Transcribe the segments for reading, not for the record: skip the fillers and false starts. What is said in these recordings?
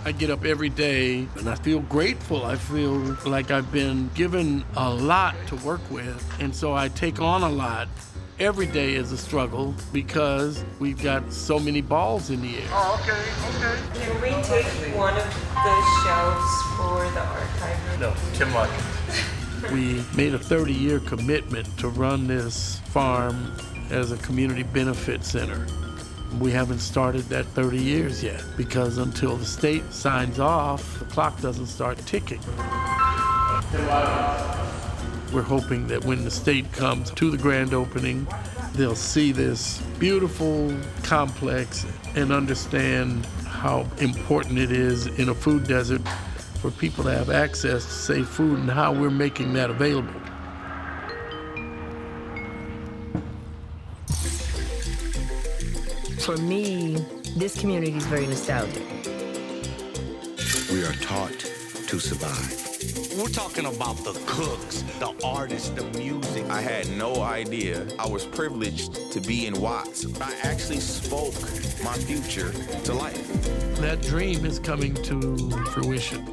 I get up every day and I feel grateful. I feel like I've been given a lot to work with, and so I take on a lot. Every day is a struggle because we've got so many balls in the air. Oh, okay. Can we take one of the shelves for the archive? No, Tim Watkins. We made a 30-year commitment to run this farm as a community benefit center. We haven't started that 30 years yet because until the state signs off, the clock doesn't start ticking. We're hoping that when the state comes to the grand opening, they'll see this beautiful complex and understand how important it is in a food desert for people to have access to safe food and how we're making that available. For me, this community is very nostalgic. We are taught to survive. We're talking about the cooks, the artists, the music. I had no idea I was privileged to be in Watts. I actually spoke my future to life. That dream is coming to fruition.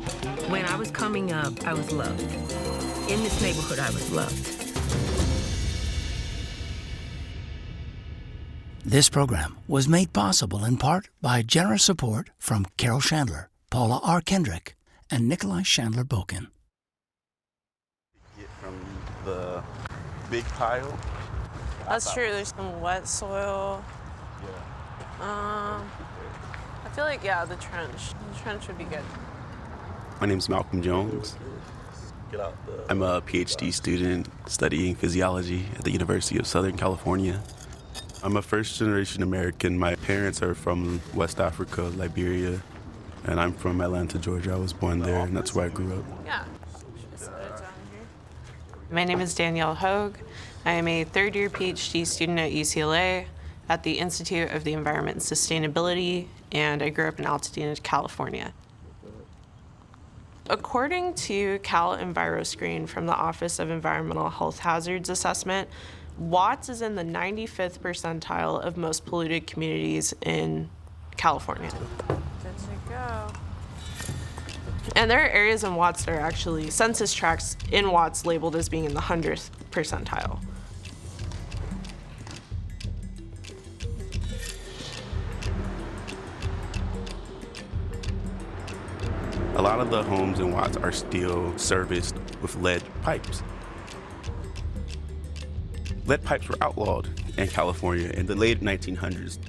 When I was coming up, I was loved. In this neighborhood, I was loved. This program was made possible in part by generous support from Carol Chandler, Paula R. Kendrick, and Nikolai Chandler-Boken. Get from the big pile. That's true. There's some wet soil. Yeah. I feel like, yeah, the trench. The trench would be good. My name's Malcolm Jones. I'm a PhD student studying physiology at the University of Southern California. I'm a first-generation American. My parents are from West Africa, Liberia, and I'm from Atlanta, Georgia. I was born there, and that's where I grew up. Yeah. My name is Danielle Hogue. I am a third-year PhD student at UCLA at the Institute of the Environment and Sustainability, and I grew up in Altadena, California. According to Cal EnviroScreen from the Office of Environmental Health Hazards Assessment, Watts is in the 95th percentile of most polluted communities in California. Good to go. And there are areas in Watts that are actually census tracts in Watts labeled as being in the 100th percentile. A lot of the homes in Watts are still serviced with lead pipes. Lead pipes were outlawed in California in the late 1900s.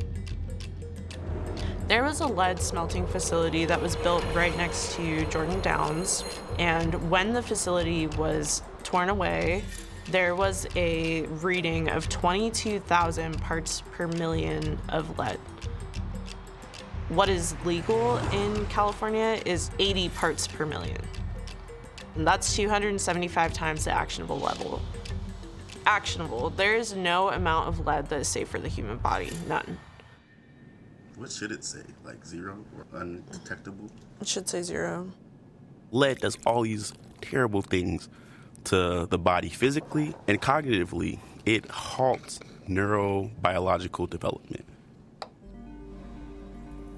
There was a lead smelting facility that was built right next to Jordan Downs, and when the facility was torn away, there was a reading of 22,000 parts per million of lead. What is legal in California is 80 parts per million. And that's 275 times the actionable level. Actionable. There is no amount of lead that is safe for the human body. None. What should it say? Like 0 or undetectable? It should say 0. Lead does all these terrible things to the body physically and cognitively. It halts neurobiological development.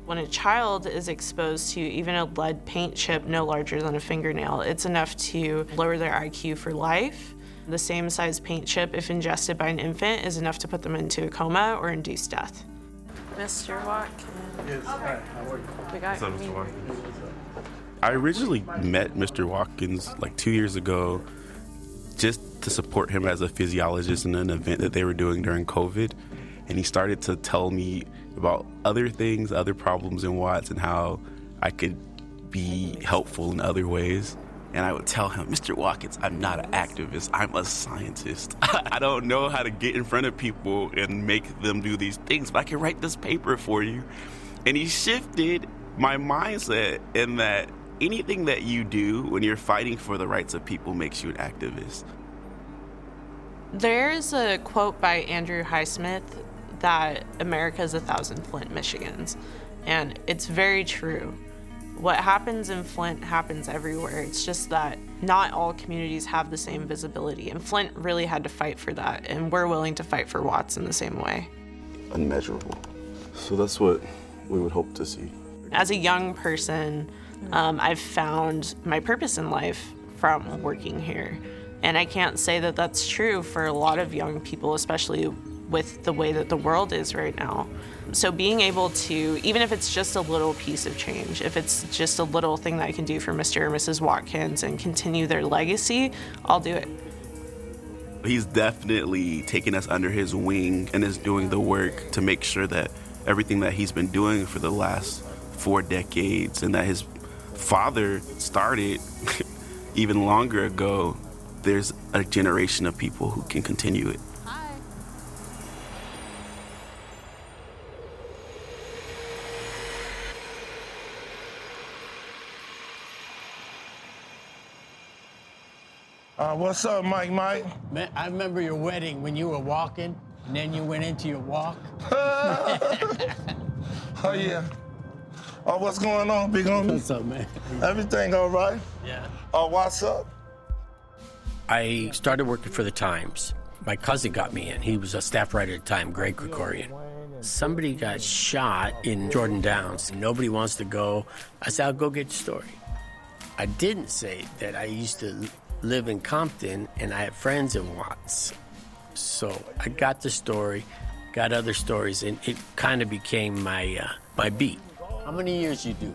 When a child is exposed to even a lead paint chip no larger than a fingernail, it's enough to lower their IQ for life. The same size paint chip, if ingested by an infant, is enough to put them into a coma or induce death. Mr. Watkins. Yes, hi, how are you? We got What's up, Mr. Watkins? I originally met Mr. Watkins like 2 years ago just to support him as a physiologist in an event that they were doing during COVID. And he started to tell me about other things, other problems in Watts, and how I could be helpful in other ways. And I would tell him, Mr. Watkins, I'm not an activist, I'm a scientist. I don't know how to get in front of people and make them do these things, but I can write this paper for you. And he shifted my mindset in that anything that you do when you're fighting for the rights of people makes you an activist. There's a quote by Andrew Highsmith that America is 1,000 Flint, Michigans. And it's very true. What happens in Flint happens everywhere. It's just that not all communities have the same visibility. And Flint really had to fight for that. And we're willing to fight for Watts in the same way. unmeasurable. So that's what we would hope to see. As a young person, I've found my purpose in life from working here. And I can't say that that's true for a lot of young people, especially with the way that the world is right now. So being able to, even if it's just a little piece of change, if it's just a little thing that I can do for Mr. or Mrs. Watkins and continue their legacy, I'll do it. He's definitely taking us under his wing and is doing the work to make sure that everything that he's been doing for the last 4 decades and that his father started even longer ago, there's a generation of people who can continue it. What's up, Mike? Man, I remember your wedding when you were walking, and then you went into your walk. Oh, yeah. Oh, what's going on, big homie? What's up, man? Everything all right? Yeah. Oh, what's up? I started working for the Times. My cousin got me in. He was a staff writer at the time, Greg Krikorian. Somebody got shot in Jordan Downs. Nobody wants to go. I said, I'll go get the story. I didn't say that I used to live in Compton and I had friends in Watts. So I got the story, got other stories, and it kind of became my beat. How many years you do?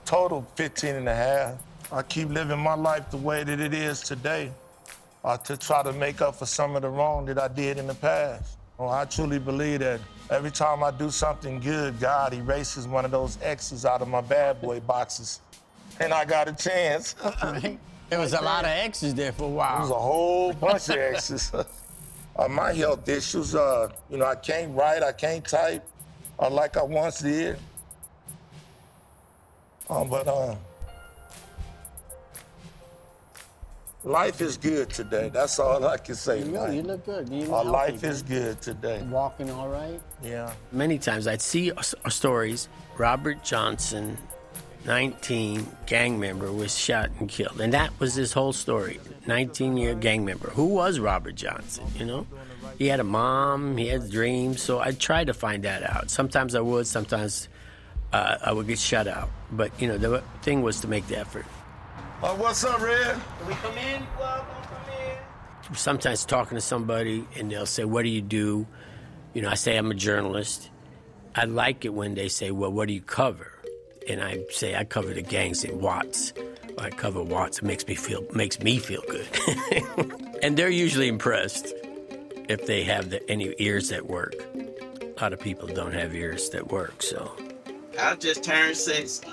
Total 15 and a half. I keep living my life the way that it is today to try to make up for some of the wrong that I did in the past. Well, I truly believe that every time I do something good, God erases one of those X's out of my bad boy boxes. And I got a chance. There was a lot of X's there for a while. There was a whole bunch of X's. My health issues, I can't write, I can't type like I once did. But life is good today. That's all I can say. You look good. Life is good today. Walking all right? Yeah. Many times I'd see stories, Robert Johnson, 19, gang member, was shot and killed. And that was his whole story. 19-year gang member. Who was Robert Johnson, He had a mom, he had dreams, so I tried to find that out. Sometimes I would, sometimes I would get shut out. But, the thing was to make the effort. What's up, Red? Can we come in? Come in. Sometimes talking to somebody, and they'll say, what do you do? I say I'm a journalist. I like it when they say, well, what do you cover? And I say I cover the gangs in Watts. I cover Watts. It makes me feel good. And they're usually impressed if they have any ears that work. A lot of people don't have ears that work, so. I just turned 60.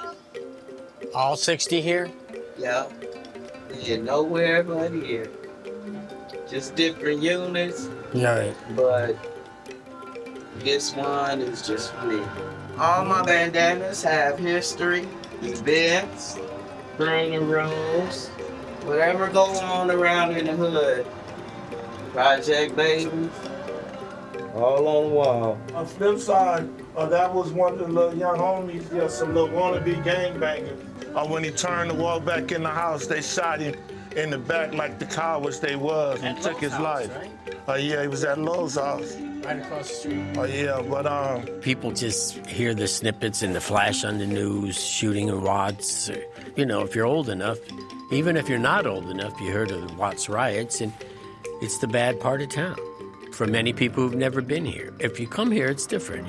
All 60 here? Yeah. And nowhere but here. Just different units. Yeah. But this one is just for me. All my bandanas have history, events, training rooms, whatever goes on around in the hood. Project babies, all on the wall. On the flip side, that was one of the little young homies, some little wannabe gangbangers. When he turned to walk back in the house, they shot him in the back like the cowards they was and took his life. Right? He was at Lowe's house. Right across the street. But people just hear the snippets and the flash on the news, shooting in Watts. If you're old enough, even if you're not old enough, you heard of the Watts riots, and it's the bad part of town for many people who've never been here. If you come here, it's different,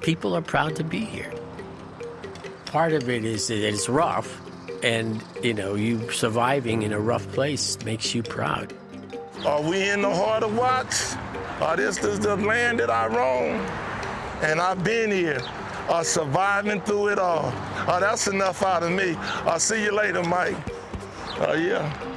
People are proud to be here. Part of it is that it's rough, and, you surviving in a rough place makes you proud. Are we in the heart of Watts? This is the land that I roam, and I've been here, surviving through it all. That's enough out of me. I'll see you later, Mike. Yeah.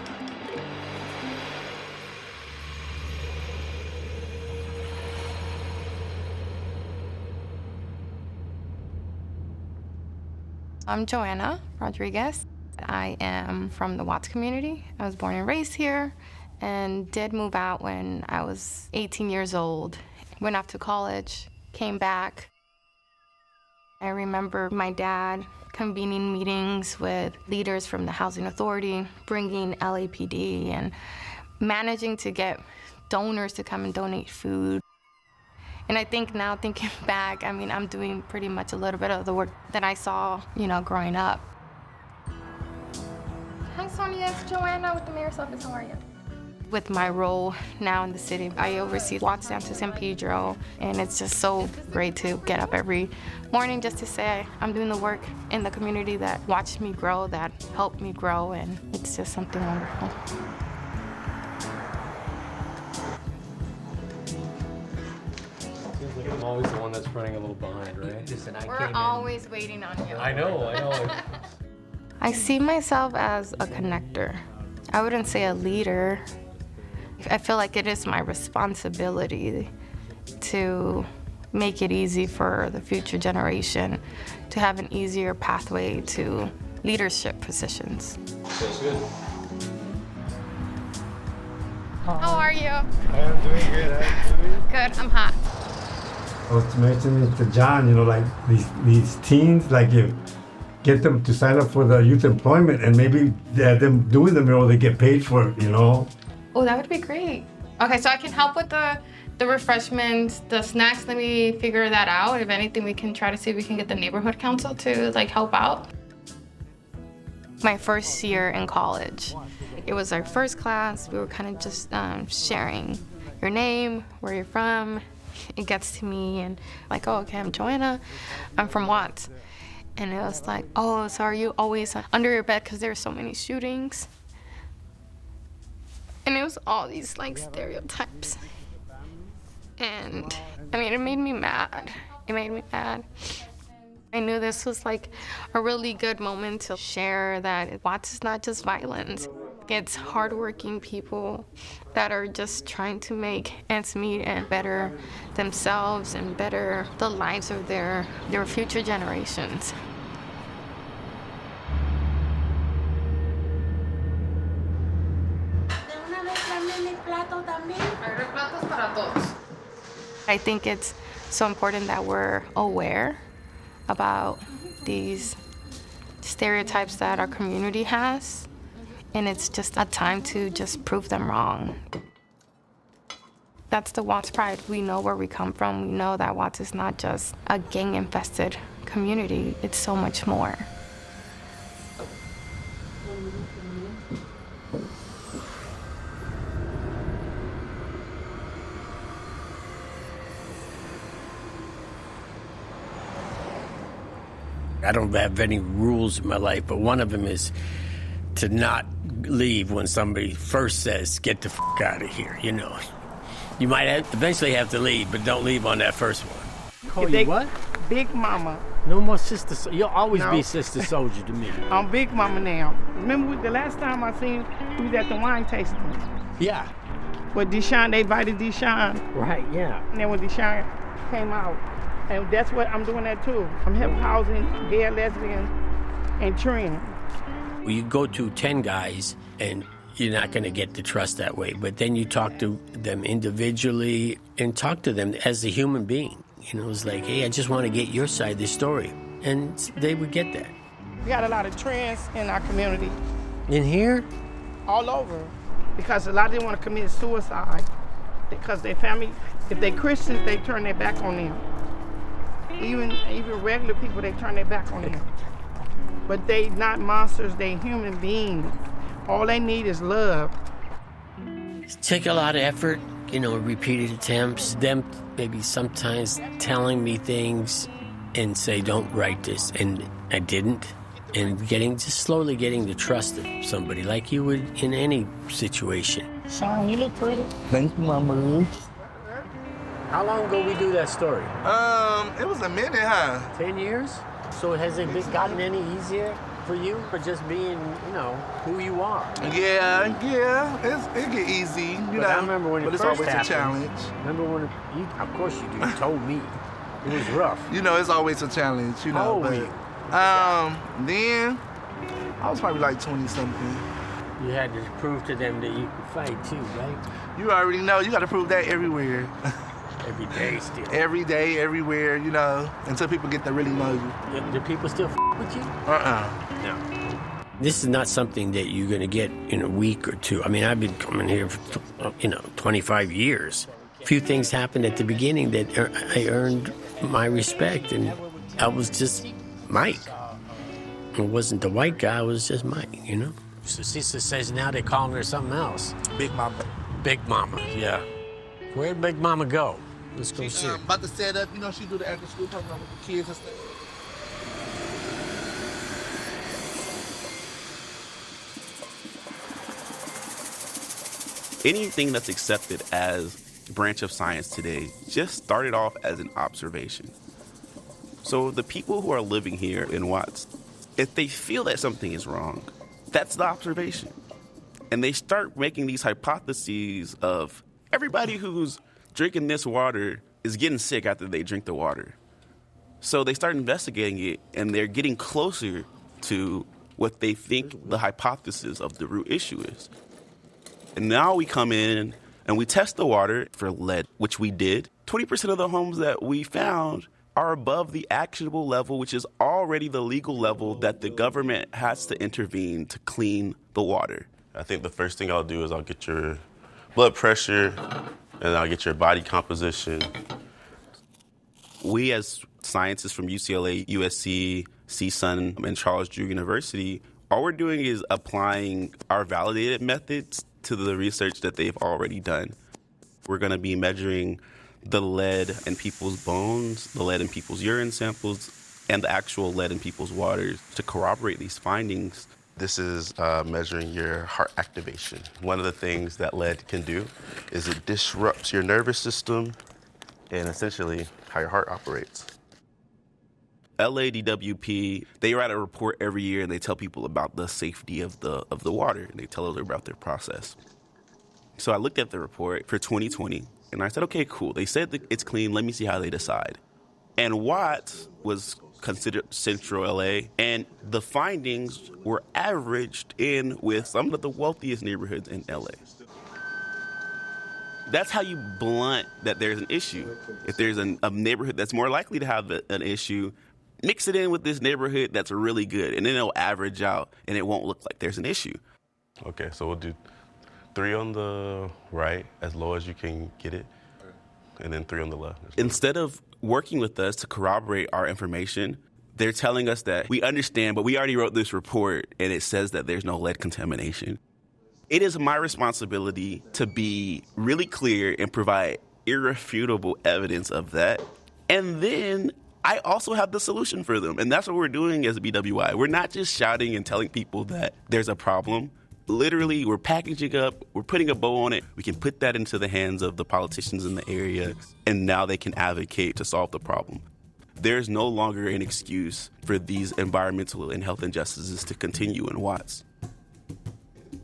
I'm Joanna Rodriguez. I am from the Watts community. I was born and raised here and did move out when I was 18 years old. Went off to college, came back. I remember my dad convening meetings with leaders from the Housing Authority, bringing LAPD, and managing to get donors to come and donate food. And I think now, thinking back, I mean, I'm doing pretty much a little bit of the work that I saw, you know, growing up. Hi, Sonia. It's Joanna with the Mayor's Office. How are you? With my role now in the city, I oversee Watts down to San Pedro, and it's just so great to get up every morning just to say I'm doing the work in the community that watched me grow, that helped me grow, and it's just something wonderful. Seems like I'm always the one that's running a little behind, right? Listen, We're always waiting on you. I know. I see myself as a connector. I wouldn't say a leader. I feel like it is my responsibility to make it easy for the future generation to have an easier pathway to leadership positions. Feels good. How are you? I'm doing good. How are you doing? Good, I'm hot. I was mentioning to John, you know, like these teens, like you get them to sign up for the youth employment, and maybe them doing the mural, they get paid for it, you know? Oh, that would be great. Okay, so I can help with the refreshments, the snacks. Let me figure that out. If anything, we can try to see if we can get the neighborhood council to like help out. My first year in college, it was our first class. We were kind of just sharing your name, where you're from. It gets to me and like, oh, okay, I'm Joanna. I'm from Watts. And it was like, oh, so are you always under your bed because there are so many shootings? And it was all these like stereotypes. And I mean, it made me mad. It made me mad. I knew this was like a really good moment to share that Watts is not just violence. It's hardworking people that are just trying to make ends meet and better themselves and better the lives of their future generations. I think it's so important that we're aware about these stereotypes that our community has, and it's just a time to just prove them wrong. That's the Watts pride. We know where we come from. We know that Watts is not just a gang-infested community. It's so much more. I don't have any rules in my life, but one of them is to not leave when somebody first says, get the fuck out of here, you know. You might eventually have to leave, but don't leave on that first one. Call you what? Big Mama. No more sister. You'll always be Sister Soldier to me. I'm Big Mama now. Remember the last time I seen you, we was at the wine tasting. Yeah. With Deshaun, they invited Deshaun. Right, yeah. And then when Deshaun came out, and that's what I'm doing that too. I'm help housing gay, lesbian, and trans. Well, you go to 10 guys, and you're not going to get the trust that way. But then you talk to them individually and talk to them as a human being. You know, it's like, hey, I just want to get your side of the story. And they would get that. We got a lot of trans in our community. In here? All over. Because a lot of them want to commit suicide. Because their family, if they're Christians, they turn their back on them. Even regular people, they turn their back on them. But they not monsters, they human beings. All they need is love. Take a lot of effort, you know, repeated attempts. Them maybe sometimes telling me things and say, don't write this. And I didn't. And just slowly getting the trust of somebody like you would in any situation. Sean, you look pretty. Thank you, Mama. How long ago we do that story? It was a minute, huh? 10 years? So has it gotten any easier for you for just being, you know, who you are? Yeah, it get easy, you know. I remember when it it's first always happened. a challenge. Remember when of course you do. You told me. It was rough. You know, it's always a challenge, you know. How old were you? Then I was probably like 20-something. You had to prove to them that you could fight too, right? You already know. You got to prove that everywhere. Every day still. Every day, everywhere, you know, until people get to really know you. Do people still with you? No. This is not something that you're going to get in a week or two. I mean, I've been coming here for, 25 years. few things happened at the beginning that I earned my respect, and I was just Mike. It wasn't the white guy, it was just Mike, you know? So Cece says now they're calling her something else. Big Mama. Big Mama, yeah. Where'd Big Mama go? Let's go see her. About to set up, you know, she do the after school program with the kids and stuff. Anything that's accepted as a branch of science today just started off as an observation. So the people who are living here in Watts, if they feel that something is wrong, that's the observation. And they start making these hypotheses of everybody who's drinking this water is getting sick after they drink the water. So they start investigating it, and they're getting closer to what they think the hypothesis of the root issue is. And now we come in and we test the water for lead, which we did. 20% of the homes that we found are above the actionable level, which is already the legal level that the government has to intervene to clean the water. I think the first thing I'll do is I'll get your blood pressure and I'll get your body composition. We as scientists from UCLA, USC, CSUN, and Charles Drew University, all we're doing is applying our validated methods to the research that they've already done. We're going to be measuring the lead in people's bones, the lead in people's urine samples, and the actual lead in people's waters to corroborate these findings. This is measuring your heart activation. One of the things that lead can do is it disrupts your nervous system and essentially how your heart operates. LADWP, they write a report every year and they tell people about the safety of the water, and they tell us about their process. So I looked at the report for 2020 and I said, okay, cool. They said that it's clean. Let me see how they decide. And Watts was considered Central LA, and the findings were averaged in with some of the wealthiest neighborhoods in LA. That's how you blunt that there's an issue. If there's a neighborhood that's more likely to have an issue, mix it in with this neighborhood that's really good, and then it'll average out, and it won't look like there's an issue. Okay, so we'll do 3 on the right, as low as you can get it, and then 3 on the left. Instead of working with us to corroborate our information, they're telling us that we understand, but we already wrote this report, and it says that there's no lead contamination. It is my responsibility to be really clear and provide irrefutable evidence of that. And then I also have the solution for them. And that's what we're doing as BWI. We're not just shouting and telling people that there's a problem. Literally, we're packaging up, we're putting a bow on it. We can put that into the hands of the politicians in the area, and now they can advocate to solve the problem. There's no longer an excuse for these environmental and health injustices to continue in Watts.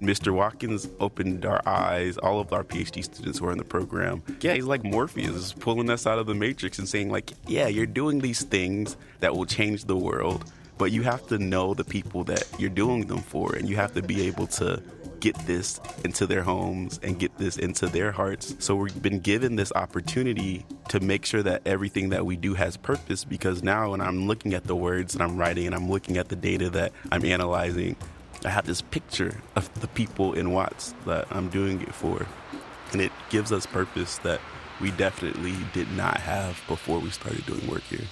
Mr. Watkins opened our eyes, all of our PhD students who are in the program. Yeah, he's like Morpheus, pulling us out of the matrix and saying like, yeah, you're doing these things that will change the world, but you have to know the people that you're doing them for, and you have to be able to get this into their homes and get this into their hearts. So we've been given this opportunity to make sure that everything that we do has purpose, because now when I'm looking at the words that I'm writing and I'm looking at the data that I'm analyzing, I have this picture of the people in Watts that I'm doing it for. And it gives us purpose that we definitely did not have before we started doing work here.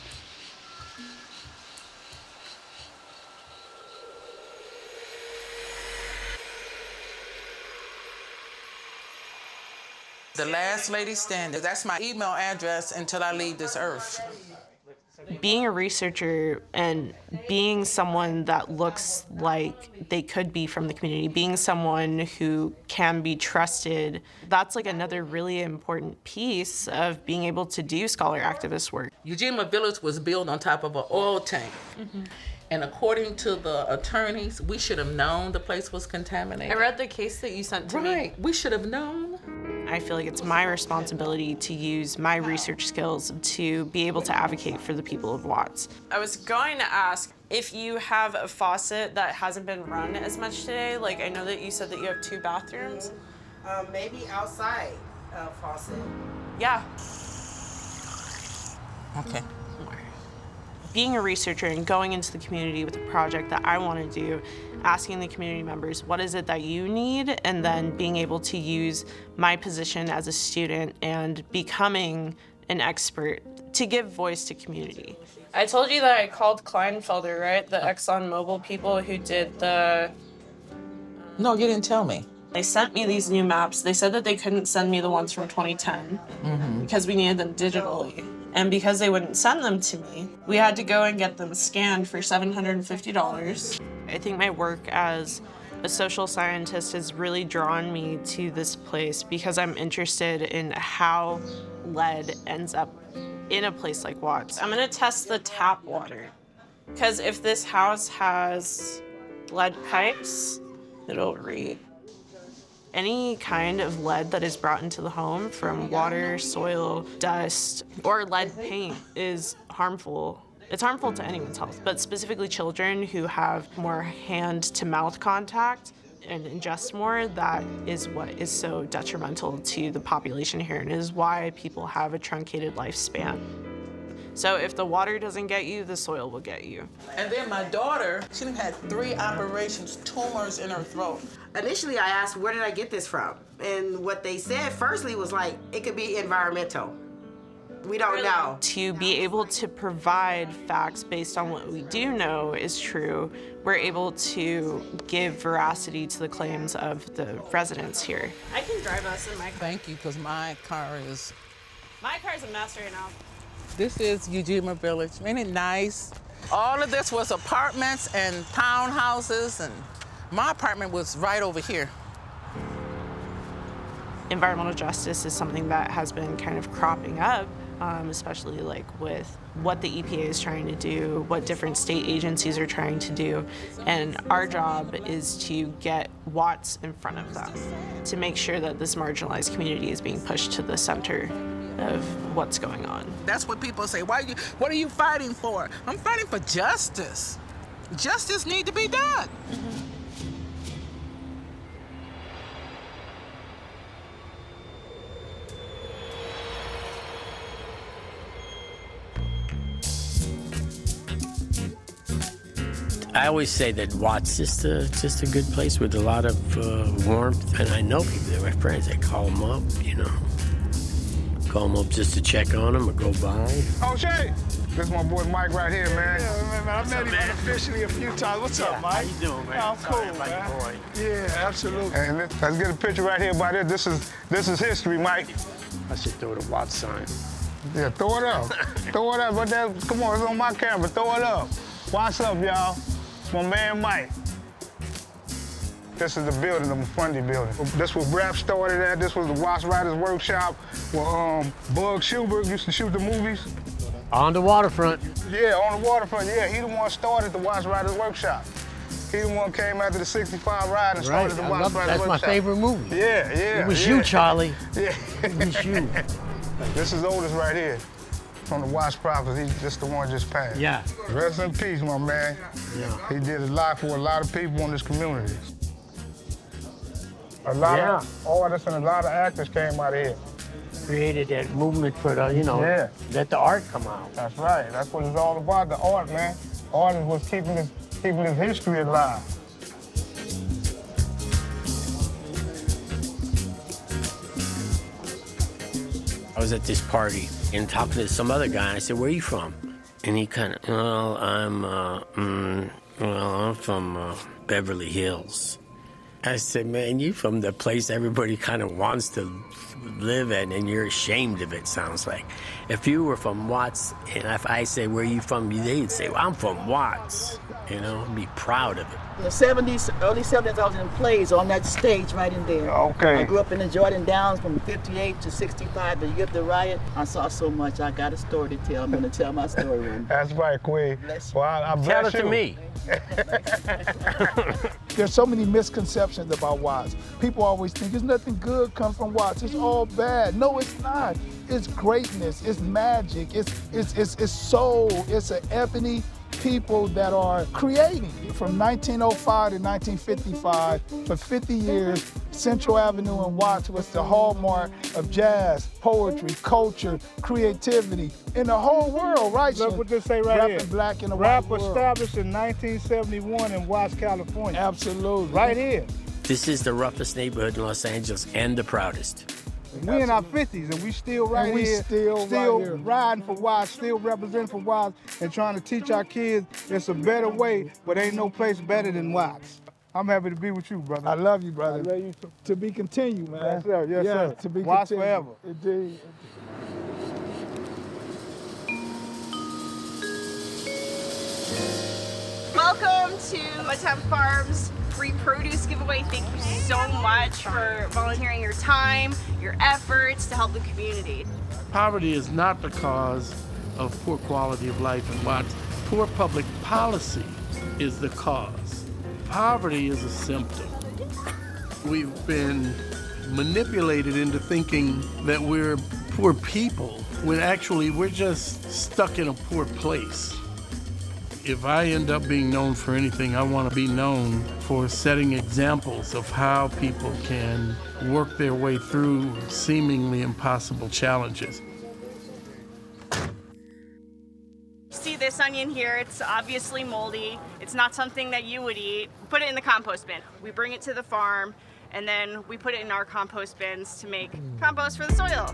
The last lady standing. That's my email address until I leave this earth. Being a researcher and being someone that looks like they could be from the community, being someone who can be trusted, that's like another really important piece of being able to do scholar activist work. Ujima Village was built on top of an oil tank. Mm-hmm. And according to the attorneys, we should have known the place was contaminated. I read the case that you sent to me. Right, we should have known. I feel like it's my responsibility to use my research skills to be able to advocate for the people of Watts. I was going to ask if you have a faucet that hasn't been run as much today. Like, I know that you said that you have 2 bathrooms. Maybe outside faucet. Yeah. Okay. being a researcher and going into the community with a project that I want to do, asking the community members, what is it that you need? And then being able to use my position as a student and becoming an expert to give voice to community. I told you that I called Kleinfelder, right? The ExxonMobil people who did the... No, you didn't tell me. They sent me these new maps. They said that they couldn't send me the ones from 2010 because we needed them digitally. And because they wouldn't send them to me, we had to go and get them scanned for $750. I think my work as a social scientist has really drawn me to this place because I'm interested in how lead ends up in a place like Watts. I'm gonna test the tap water because if this house has lead pipes, it'll read. Any kind of lead that is brought into the home from water, soil, dust, or lead paint is harmful. It's harmful to anyone's health, but specifically children who have more hand-to-mouth contact and ingest more, that is what is so detrimental to the population here and is why people have a truncated lifespan. So if the water doesn't get you, the soil will get you. And then my daughter, she had 3 operations, tumors in her throat. Initially, I asked, where did I get this from? And what they said firstly was like, it could be environmental. We don't know. To be able to provide facts based on what we do know is true, we're able to give veracity to the claims of the residents here. I can drive us in my car. Thank you, because my car is... My car's a mess right now. This is Ujima Village. Ain't it nice? All of this was apartments and townhouses, and my apartment was right over here. Environmental justice is something that has been kind of cropping up, especially like with what the EPA is trying to do, what different state agencies are trying to do. And our job is to get Watts in front of them, to make sure that this marginalized community is being pushed to the center of what's going on. That's what people say. What are you fighting for? I'm fighting for justice. Justice needs to be done. I always say that Watts is just a good place with a lot of warmth, and I know people that are my friends. I call them up, call them up just to check on them or go by. Oh, Shay, this is my boy Mike right here, man. Yeah, man, I met him unofficially a few times. What's up, Mike? How you doing, man? I'm cool, man. Boy. Yeah, absolutely. And let's get a picture right here by this. This is history, Mike. I should throw the Watts sign. Yeah, throw it up. Throw it up. But come on, it's on my camera. Throw it up. What's up, y'all? It's my man Mike. This is the building, the Fundy building. This was Rap started at. This was the Watts Writers Workshop where Bug Schubert used to shoot the movies. On the waterfront. Yeah, on the waterfront, yeah. He the one started the Watts Writers Workshop. He the one came after the 65 ride and started the Watts Writers Workshop. That's my favorite movie. Yeah. It was you, Charlie. Yeah. It was you. This is Otis right here. From the Watts property, he's just the one just passed. Yeah. Rest in peace, my man. Yeah. He did a lot for a lot of people in this community. A lot of artists and a lot of actors came out of here. Created that movement for the, let the art come out. That's right. That's what it's all about, the art, man. Art is what's keeping this history alive. I was at this party and talking to some other guy. I said, "Where are you from?" And he kind of, I'm from Beverly Hills. I said, "Man, you from the place everybody kind of wants to live at, and you're ashamed of it." Sounds like. If you were from Watts, and if I say, "Where are you from?" they'd say, "Well, I'm from Watts." Be proud of it. In the 70s, early 70s, I was in plays on that stage right in there. Okay. I grew up in the Jordan Downs from 58 to 65, the year of the riot. I saw so much. I got a story to tell. I'm going to tell my story one day. That's right, Queen. Well, I bless Tell it you. to me. There's so many misconceptions about Watts. People always think there's nothing good comes from Watts. It's all bad. No, it's not. It's greatness. It's magic. It's soul. It's an ebony people that are creating. From 1905 to 1955, for 50 years, Central Avenue in Watts was the hallmark of jazz, poetry, culture, creativity in the whole world, right? Look what this say right Rapping here. black in the Rap white world. established in 1971 in Watts, California. Absolutely. Right here. This is the roughest neighborhood in Los Angeles and the proudest. We in our 50s and we still right And we here, still right here. riding for Watts, still representing for Watts and trying to teach our kids it's a better way, but ain't no place better than Watts. I'm happy to be with you, brother. I love you, brother. I love you too. To be continued, man. Yes, sir. Yes, yeah, sir. To be Watts continued. forever. Indeed. Welcome to Motown Farms free produce giveaway. Thank you so much for volunteering your time, your efforts to help the community. Poverty is not the cause of poor quality of life in Watts. Poor public policy is the cause. Poverty is a symptom. We've been manipulated into thinking that we're poor people when actually we're just stuck in a poor place. If I end up being known for anything, I want to be known for setting examples of how people can work their way through seemingly impossible challenges. See this onion here, it's obviously moldy. It's not something that you would eat. Put it in the compost bin. We bring it to the farm and then we put it in our compost bins to make compost for the soil.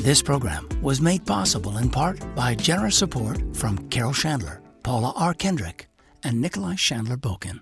This program was made possible in part by generous support from Carol Chandler, Paula R. Kendrick, and Nikolai Chandler Boken.